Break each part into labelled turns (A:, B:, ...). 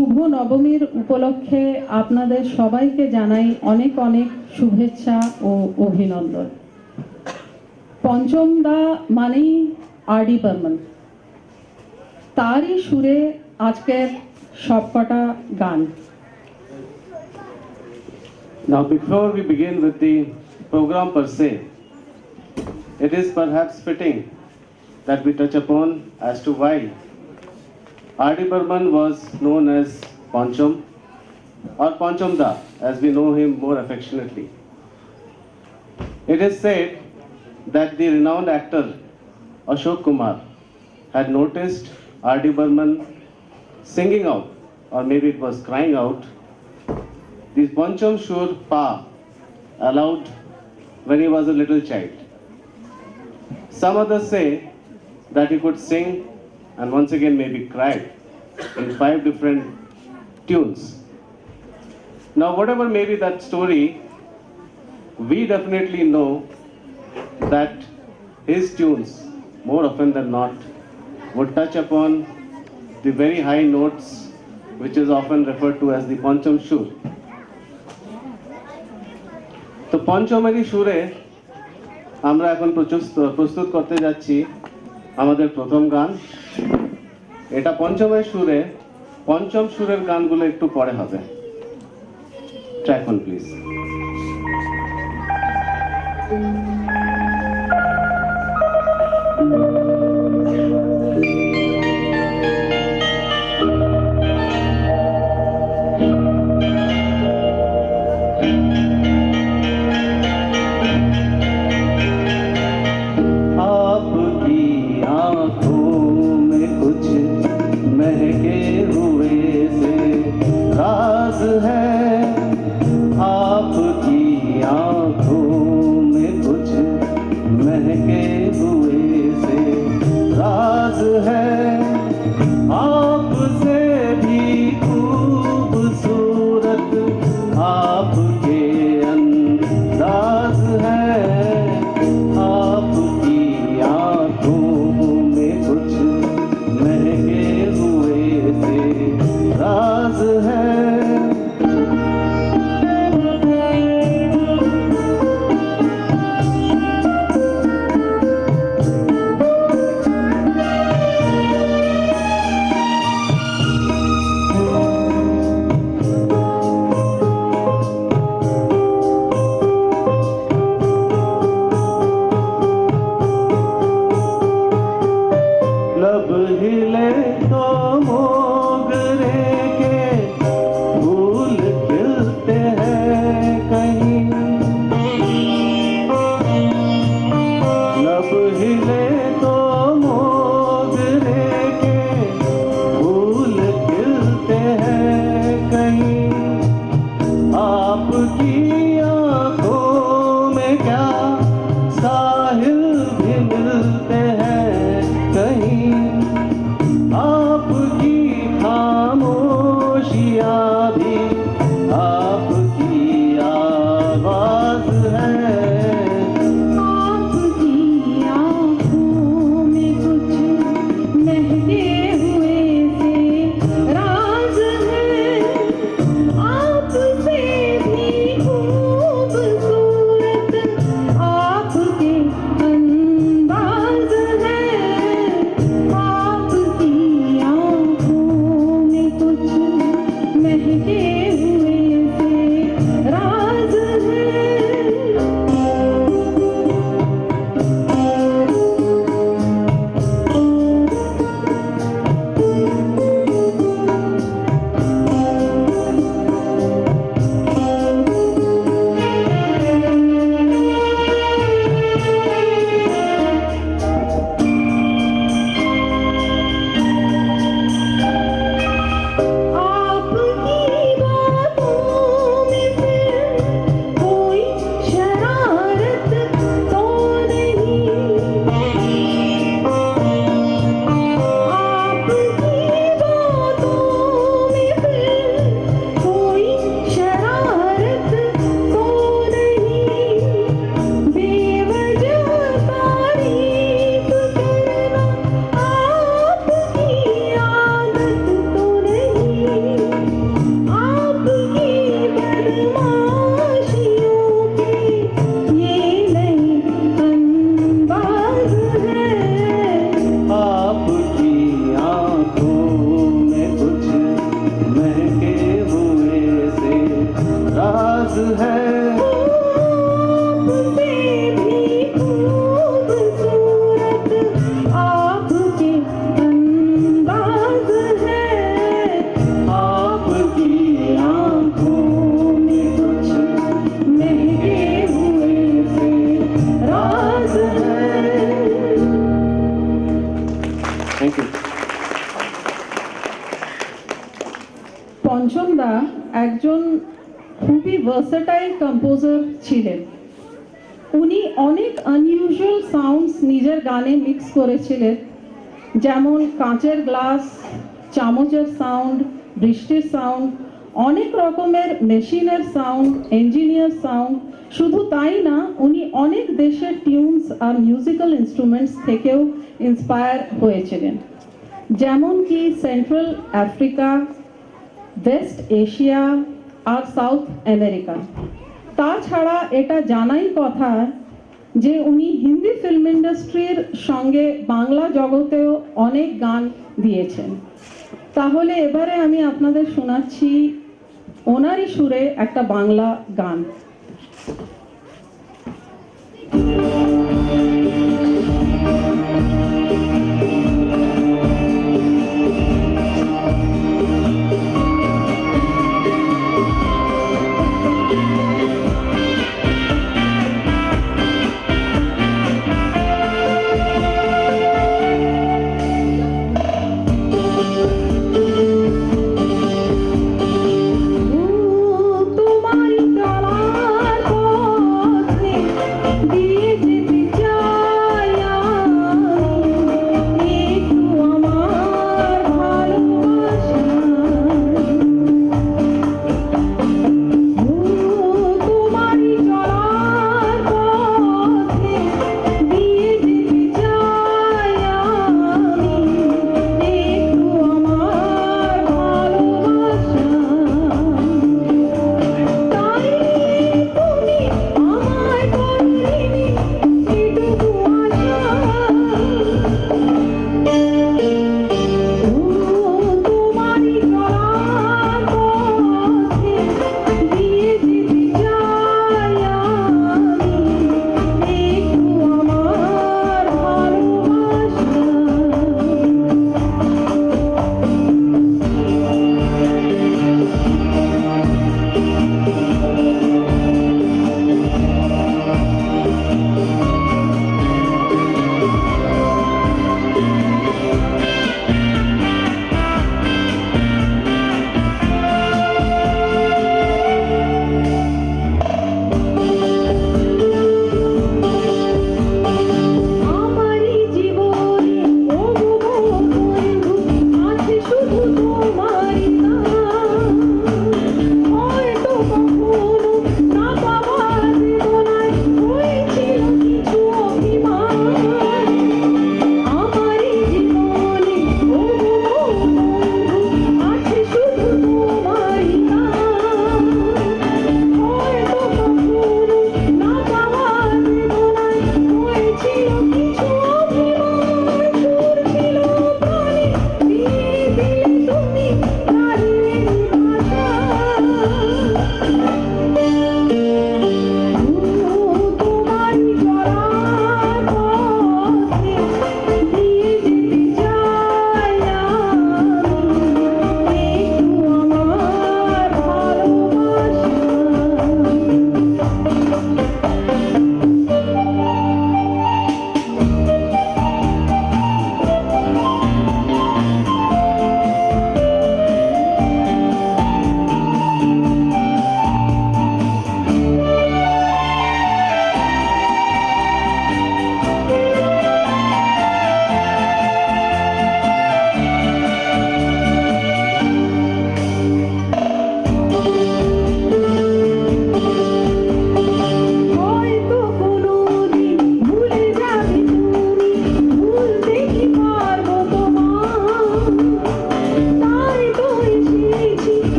A: শুভ নবমীর উপলক্ষে আপনাদের সবাইকে জানাই অনেক অনেক শুভেচ্ছা ও অভিনন্দন। পঞ্চম দা মানেই আর.ডি. বর্মন, তারই সুরে আজকের সবকটা গান।
B: Now, before we begin with the program per se, it is perhaps fitting that we touch upon as to why R.D. Burman was known as Pancham or Pancham Da, as we know him more affectionately. It is said that the renowned actor Ashok Kumar had noticed R.D. Burman singing out, or maybe it was crying out, the Pancham Shur Pa aloud when he was a little child. Some others say that he could sing and once again maybe cried in 5 different tunes. Now, whatever may be that story, we definitely know that his tunes, more often than not, would touch upon the very high notes which is often referred to as the Pancham Shur. তো পঞ্চমেরই সুরে আমরা এখন প্রস্তুত করতে যাচ্ছি আমাদের প্রথম গান। এটা পঞ্চমের সুরে, পঞ্চম সুরের গানগুলো একটু পরে হবে। Track on please.
C: आपकी
B: Thank you.
A: পঞ্চম দা একজন খুবই ভার্সেটাইল কম্পোজার ছিলেন। উনি অনেক আনইউজুয়াল সাউন্ডস নিজের গানে মিক্স করেছিলেন, যেমন কাঁচের গ্লাস, চামচের সাউন্ড, বৃষ্টির সাউন্ড, অনেক রকমের মেশিনের সাউন্ড, ইঞ্জিনিয়ার সাউন্ড। শুধু তাই না, উনি অনেক দেশের টিউনস আর মিউজিক্যাল ইনস্ট্রুমেন্টস থেকেও ইন্সপায়ার হয়েছিলেন, যেমন কি সেন্ট্রাল আফ্রিকা, ওয়েস্ট এশিয়া আর সাউথ আমেরিকা। তাছাড়া এটা জানাই কথা যে উনি হিন্দি ফিল্ম ইন্ডাস্ট্রির সঙ্গে বাংলা জগতেও অনেক গান দিয়েছেন। তাহলে এবারে আমি আপনাদের শোনাচ্ছি ওনারই সুরে একটা বাংলা গান। তোমার গলার পথে দিয়ে যেতে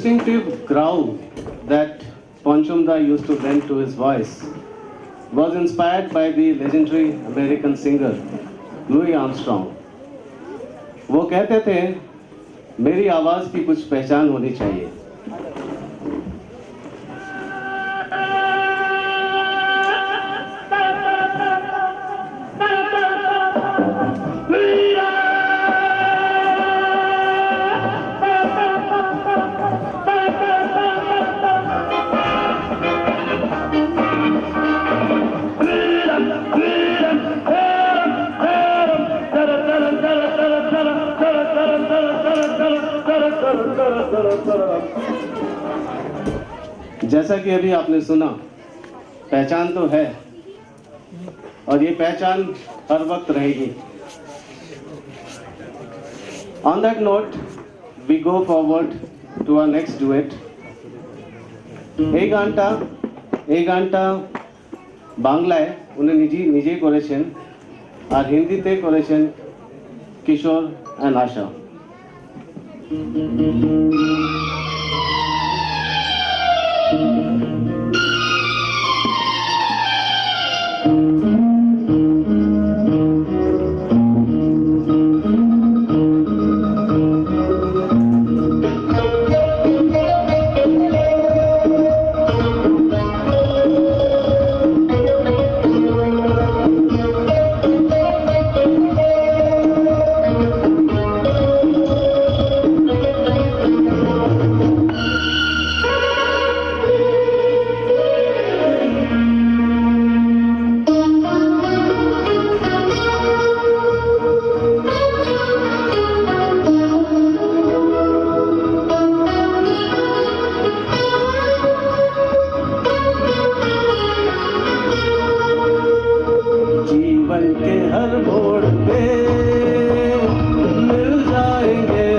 B: distinctive growl that Panchumda used to lend to his voice was inspired by the legendary American singer Louis Armstrong. वो कहते थे, मेरी आवाज़ की कुछ पहचान होनी चाहिए। जैसा कि अभी आपने सुना, पहचान तो है और ये पहचान हर वक्त रहेगी। On that note, we go forward to our next duet. এই গানটা বাংলায় উনি নিজেই করেছেন আর হিন্দিতে করেছেন কিশোর and আশা।
A: जीवन के हर मोड़ पे मिल जाएंगे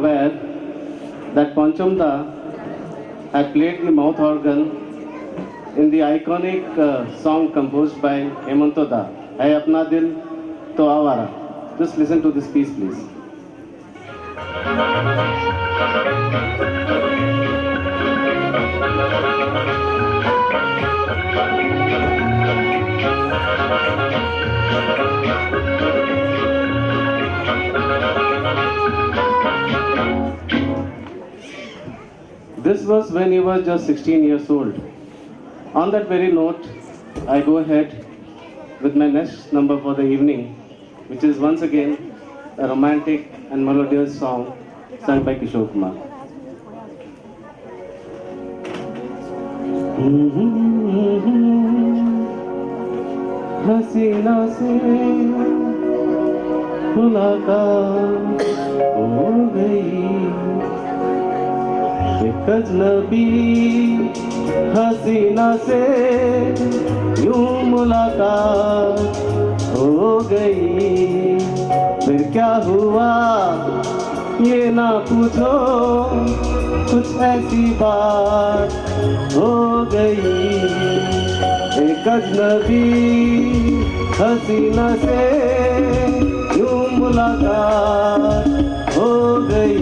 B: aware that Panchamda had played the mouth organ in the iconic song composed by Hemanto Da, Hai Apna Dil To Awara. Just listen to this piece, please. This was when he was just 16 years old. On that very note, I go ahead with my next number for the evening, which is once again a romantic and melodious song sung by Kishore Kumar. हसीना से मुलाकात हो गई, एक अजनबी हसीना से यूं मुलाकात हो गई। फिर क्या हुआ ये ना पूछो, कुछ ऐसी बात हो गई। एक अजनबी हसीना से यूं मुलाकात हो गई।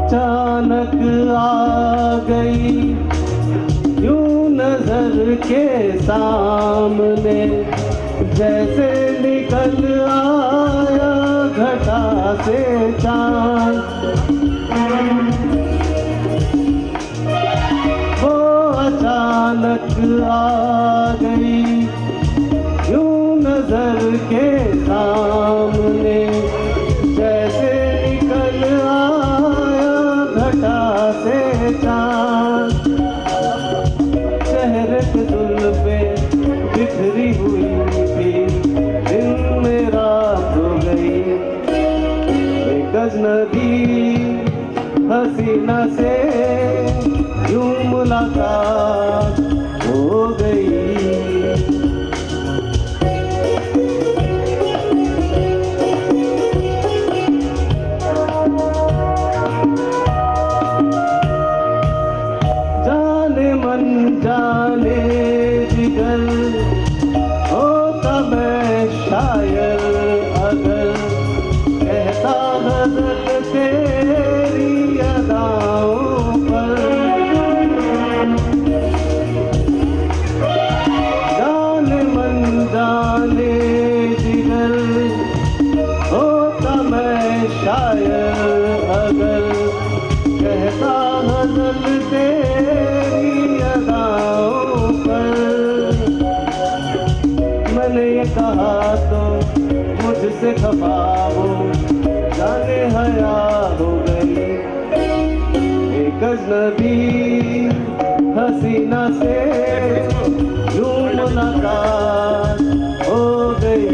B: अचानक आ गई यूं नजर के सामने, जैसे निकल आया घटा से चांद। वो अचानक आ गई यूं नजर के सामने, जैसे निकल आया घटा से चांद। चेहरे पे जुल्फे बिखरी हुई थी, दिन में रात हो गई। एक अजनबी हसीना से यूं मुलाकात हो गई। जाने जिगर होता मैं शायर अगर, कहता गजल तेरी अदाओं पर। जाने मन जाने जिगर होता मैं शायर अगर, कहता गजल तेरी अदाओं पर। मैंने ये कहा तो मुझसे खफा हो, जाने हया हो गई। एक अजनबी हसीना से यूं मुलाकात हो गई।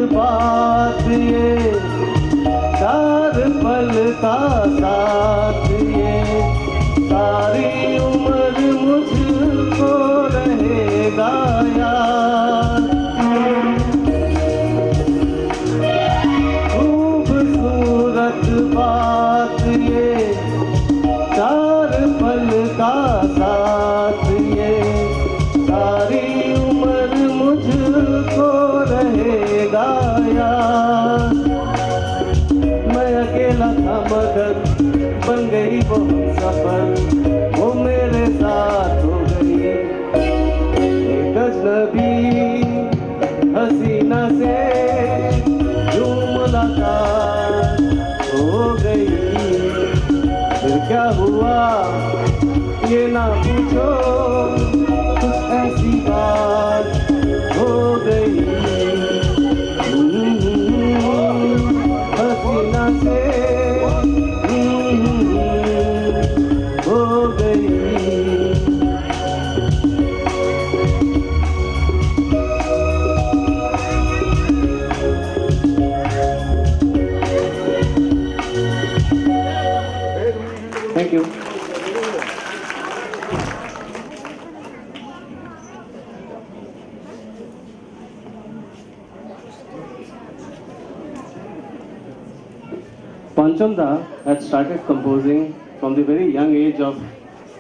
B: बात ये चार पल का साथ, ये सारी उम्र मुझको रहेगा याद। खूबसूरत बात ये चार पल का साथ, ये सारी उम्र मुझको रहेगा याद। मैं अकेला था मगर बन गई वो सफर, वो मेरे साथ हो गई। एक अजनबी हसीना से यूं मुलाकात हो गई। फिर क्या हुआ ये ना पूछो, कुछ ऐसी बात हो गई हसीना से हो गई। Thank you. Panchamda had started composing from the very young age of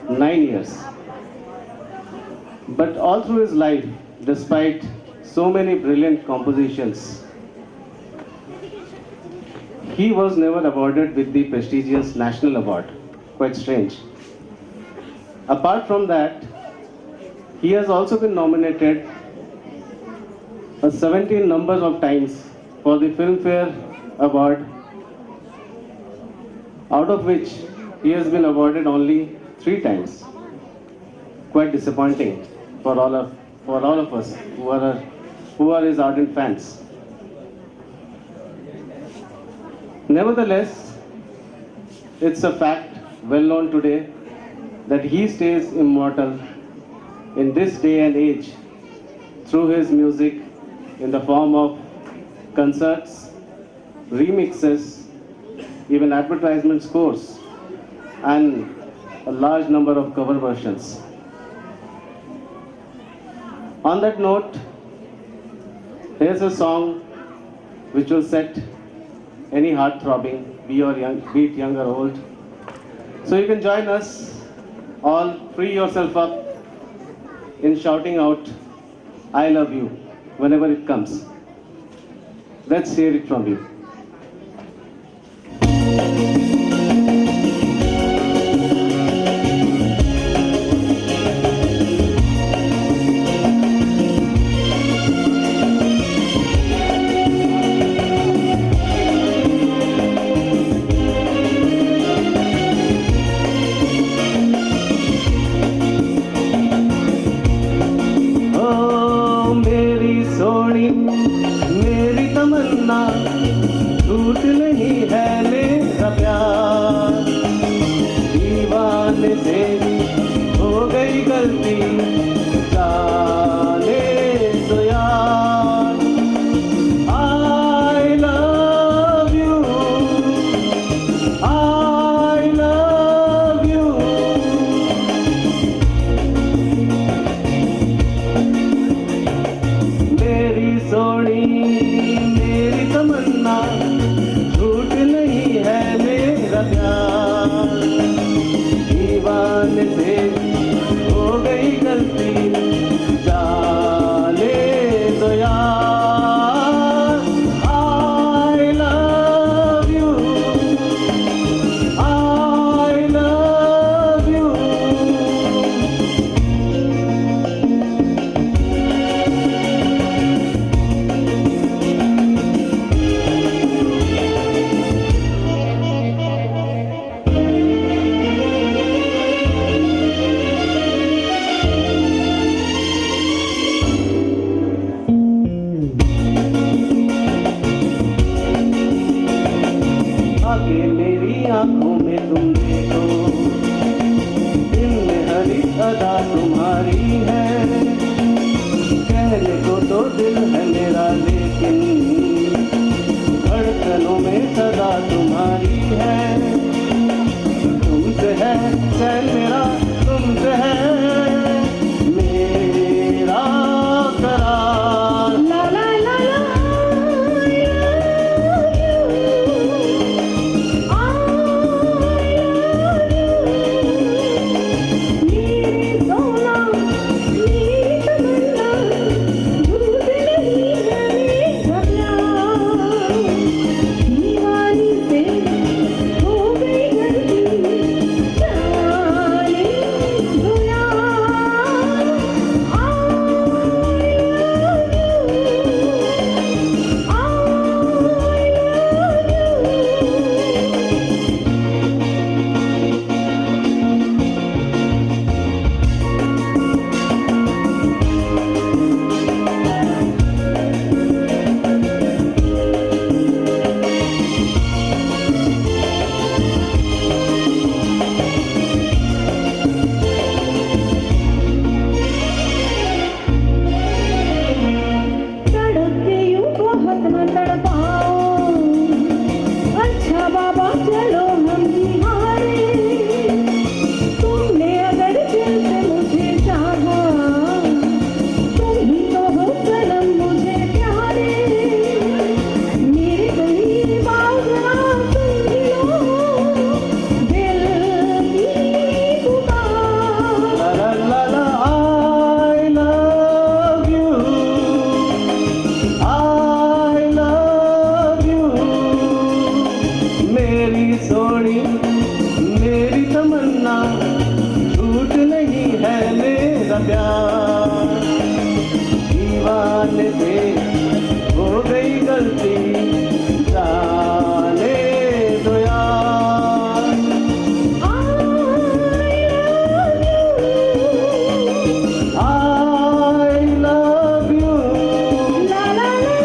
B: 9 years. But all through his life, despite so many brilliant compositions, he was never awarded with the prestigious national award. Quite strange. Apart from that, he has also been nominated 17 numbers of times for the Filmfare Award, out of which he has been awarded only 3 times. Quite disappointing for all of us who are his ardent fans. Nevertheless, it's a fact well known today that he stays immortal in this day and age through his music in the form of concerts, remixes, even advertisement scores, and a large number of cover versions. On that note, here's a song which will set any heart throbbing, be it young or old. So you can join us all, free yourself up in shouting out, I love you, whenever it comes. Let's hear it from you. मेरी तमन्ना झूठ नहीं है मेरा प्यार, दीवाने से हो गई गलती जाने दो यार। I love you, I love you। मेरी सोनी मेरी तमन्ना झूठ नहीं है मेरा प्यार, दीवाने से हो गई गलती जाने दो यार। I love you, I love you। आगे मेरी आंखों में तुम देखो, दिल में हर एक अदा तुम्हारी है, कहने को तो दिल है मेरा लेकिन धड़कनों में सदा तुम्हारी है। तुमसे है चैन मेरा, तुमसे है मेरा करार।
A: ला ला ला ला दीवानी से हो गई गलती जाने
B: मेरा प्यार, दीवाने थे हो गई गलती, जाने दो यार। I love you,
A: La la la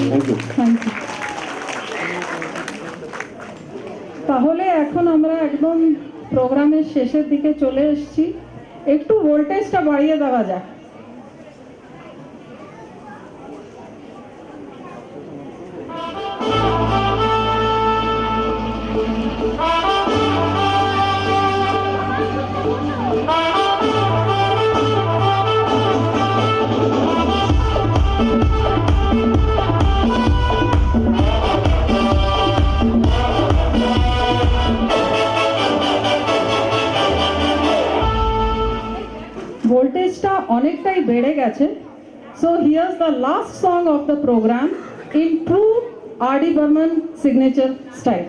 B: Thank you.
A: Thank you. তাহলে এখন আমরা একদম প্রোগ্রামের শেষের দিকে চলে এসেছি, একটু ভোল্টেজটা বাড়িয়ে দেওয়া যাক। ভোল্টেজটা অনেকটাই বেড়ে গেছে। So here's the last song of the program in true R D. Burman signature style.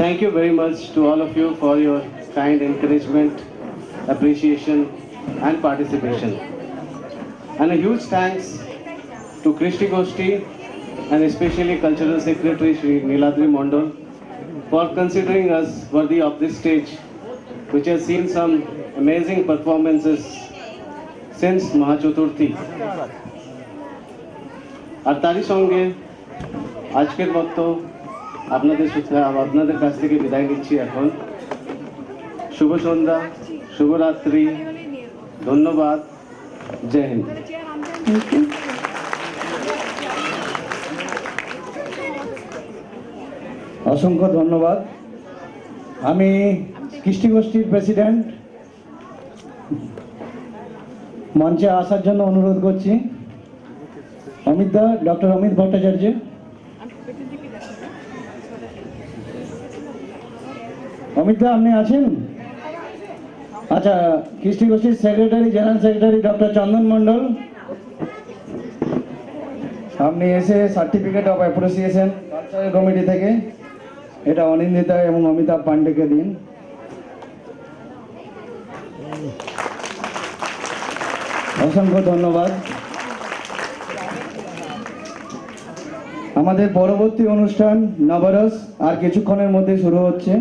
B: thank you very much to all of you for your kind encouragement, appreciation, and participation. And a huge thanks to Krishti Goshti and especially Cultural Secretary Shri Niladri Mondol for considering us worthy of this stage, which has seen some amazing performances since Mahachaturthi. আর তারই সঙ্গে আজকের মতো আপনাদের কাছ থেকে বিদায় নিচ্ছি এখন। শুভ সন্ধ্যা, শুভরাত্রি, ধন্যবাদ, জয় হিন্দ।
C: অসংখ্য ধন্যবাদ। আমি কৃষ্টি গোষ্ঠীর প্রেসিডেন্ট মঞ্চে আসার জন্য অনুরোধ করছি ডক্টর অমিত ভট্টাচার্য। অমিত আপনি আছেন? আচ্ছা, কৃষ্টি গোষ্ঠীর সেক্রেটারি, জেনারেল সেক্রেটারি ডক্টর চন্দন মণ্ডল, আপনি এসে certificate of appreciation cultural committee থেকে এটা অনিন্দিতা এবং অমিতাভ পান্ডেকে দিন। অসংখ্য ধন্যবাদ। আমাদের পরবর্তী অনুষ্ঠান নবরস আর কিছুক্ষণের মধ্যে শুরু হচ্ছে।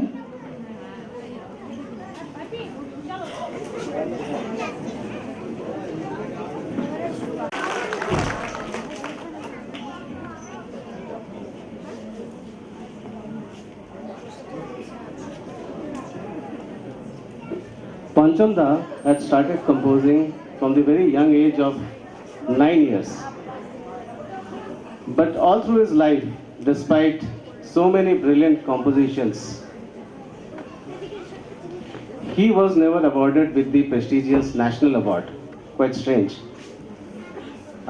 B: Panchamda had started composing from the very young age of 9 years. But all through his life, despite so many brilliant compositions, he was never awarded with the prestigious national award. Quite strange.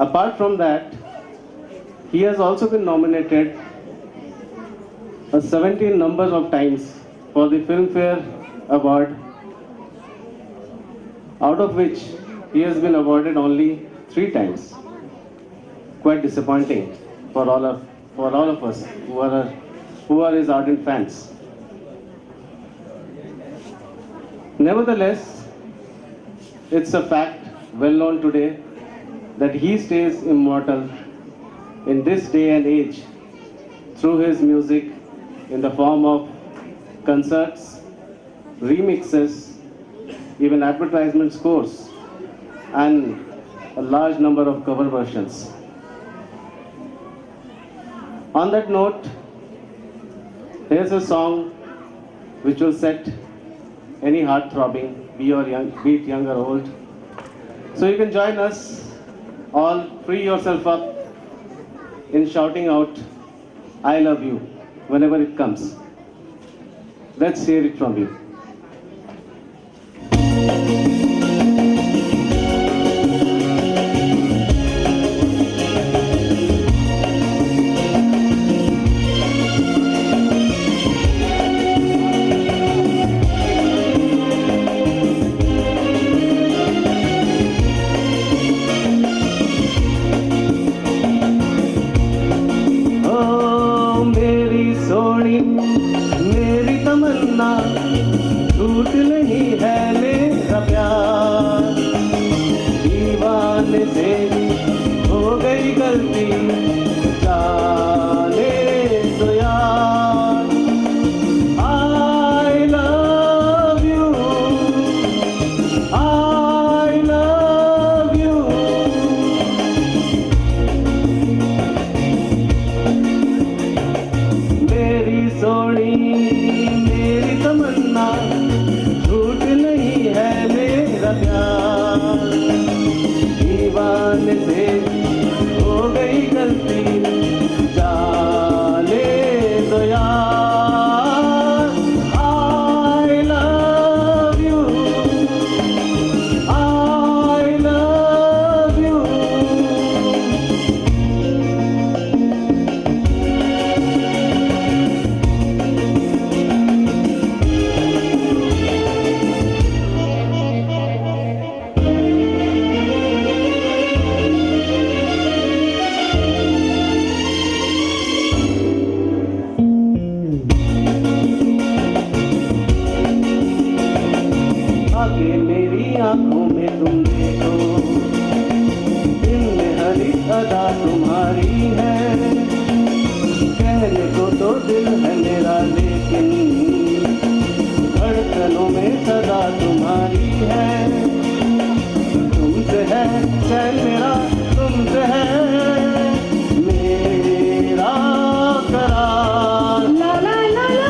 B: Apart from that, he has also been nominated 17 numbers of times for the Filmfare Award, out of which he has been awarded only 3 times. Quite disappointing for all of us who are his ardent fans. Nevertheless, it's a fact well known today that he stays immortal in this day and age through his music in the form of concerts, remixes, even advertisement scores, and a large number of cover versions. On that note, here's a song which will set any heart throbbing, be it young or old. So you can join us all, free yourself up in shouting out, I love you, whenever it comes. Let's hear it from you. मेरी तमन्ना के मेरी आंखों में तुम देखो, दिल में हर एक अदा तुम्हारी है, कहने को तो दिल है मेरा लेकिन धड़कनों में सदा तुम्हारी है। तुमसे है चैन मेरा, तुमसे है मेरा करार।
A: ला ला ला ला,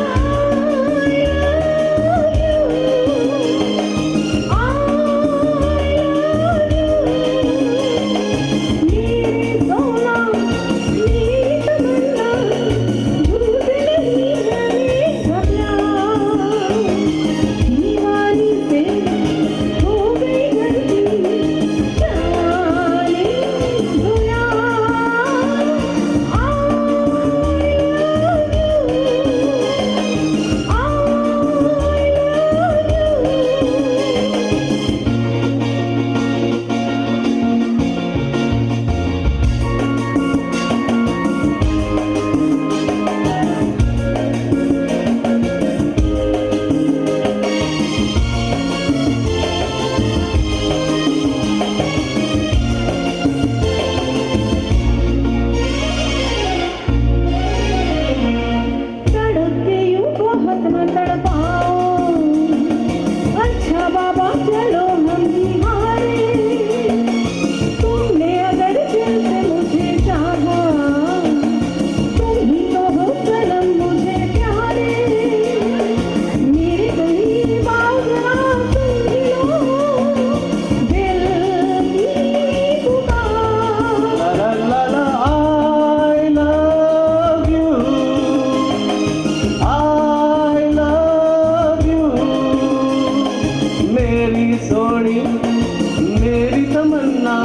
B: मेरी तमन्ना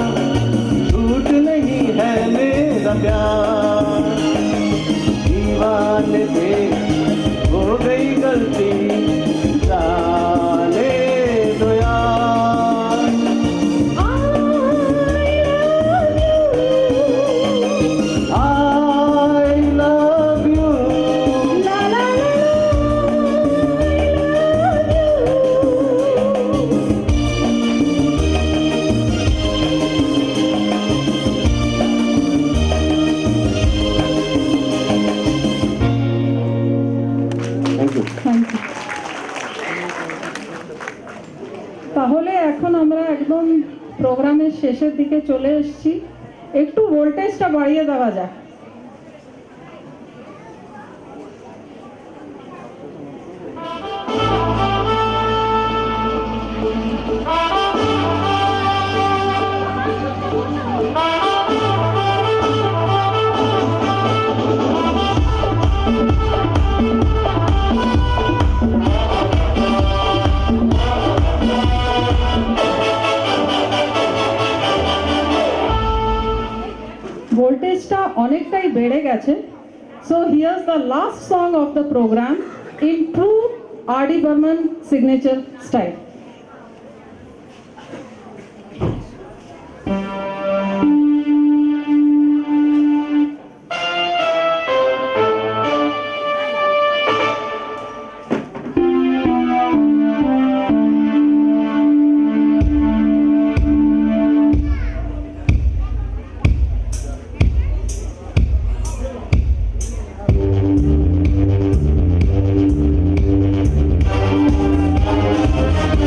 B: झूठ नहीं है मेरा प्यार। दीवाने से हो गई गलती, जाने दो यार। I love you।
A: ला ला ला
B: Thank you।
A: Thank you. তাহলে এখন আমরা একদম প্রোগ্রামের শেষের দিকে চলে এসেছি, একটু ভোল্টেজটা বাড়িয়ে দেওয়া যাক। ভোল্টেজটা অনেকটাই বেড়ে গেছে। So here's the last song of the program in true R D. Burman signature style.
B: Thank you।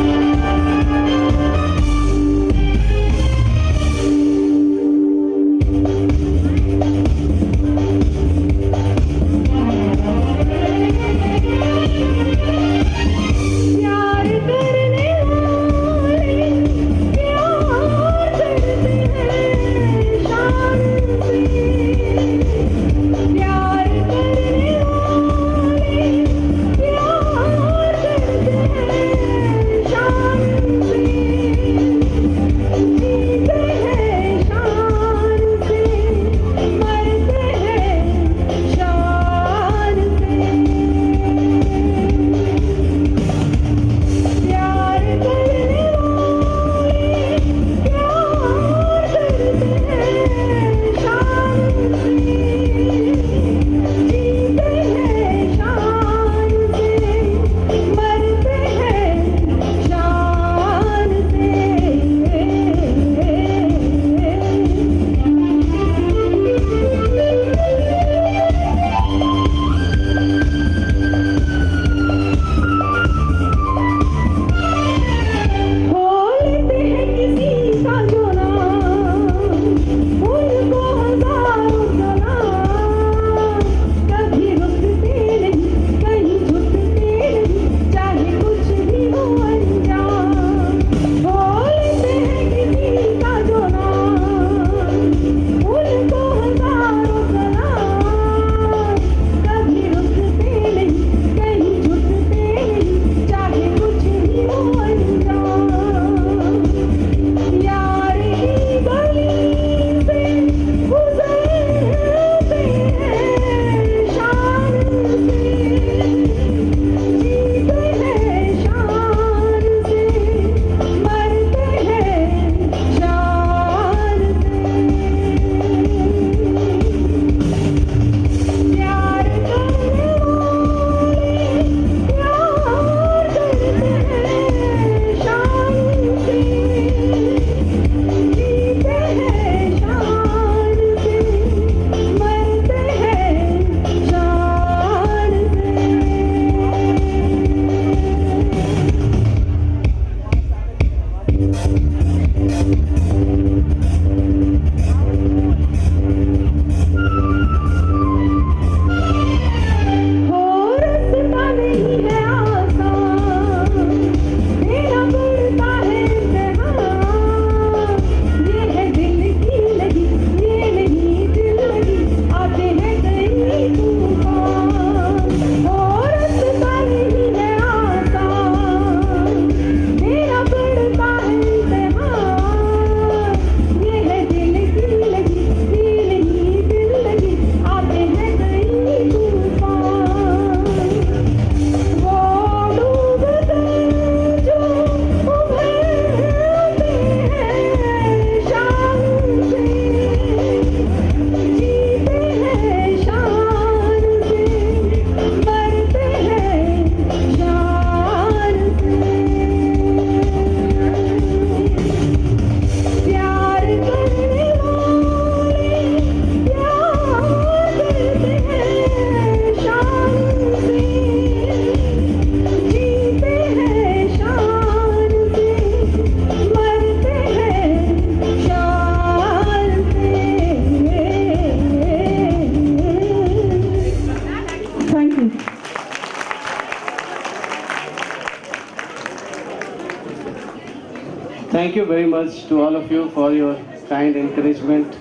B: Thank you very much to all of you for your kind encouragement,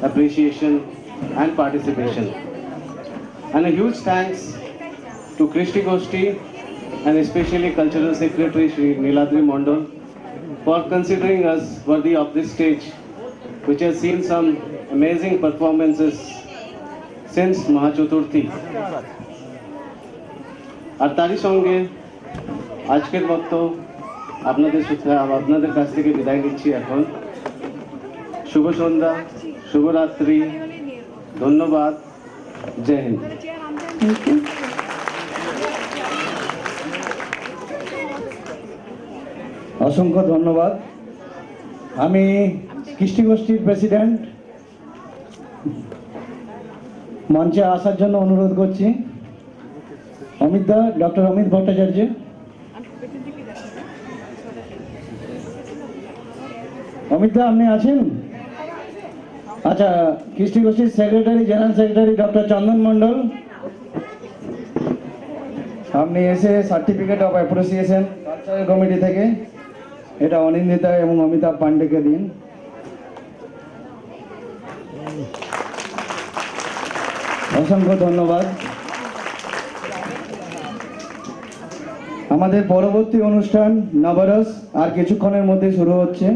B: appreciation, and participation. And a huge thanks to Krishti Goshti and especially Cultural Secretary Shri Niladri Mondal for considering us worthy of this stage, which has seen some amazing performances since Mahachaturthi. আর তারই সঙ্গে আজকের মতো আপনাদের কাছ থেকে বিদায় নিচ্ছি এখন। শুভ সন্ধ্যা, শুভরাত্রি, ধন্যবাদ, জয় হিন্দ।
A: Thank you.
C: অসংখ্য ধন্যবাদ। আমি কৃষ্টি গোষ্ঠীর প্রেসিডেন্ট মঞ্চে আসার জন্য অনুরোধ করছি ডক্টর অমিত ভট্টাচার্য। অমিতদা আপনি আছেন? আচ্ছা, কৃষ্টি গোষ্ঠীর সেক্রেটারি, জেনারেল সেক্রেটারি ডক্টর চন্দন মণ্ডল, আপনি এসে certificate of appreciation cultural committee থেকে এটা অনিন্দিতা এবং অমিতাভ পান্ডেকে দিন। অসংখ্য ধন্যবাদ। আমাদের পরবর্তী অনুষ্ঠান নবরস আর কিছুক্ষণের মধ্যে শুরু হচ্ছে।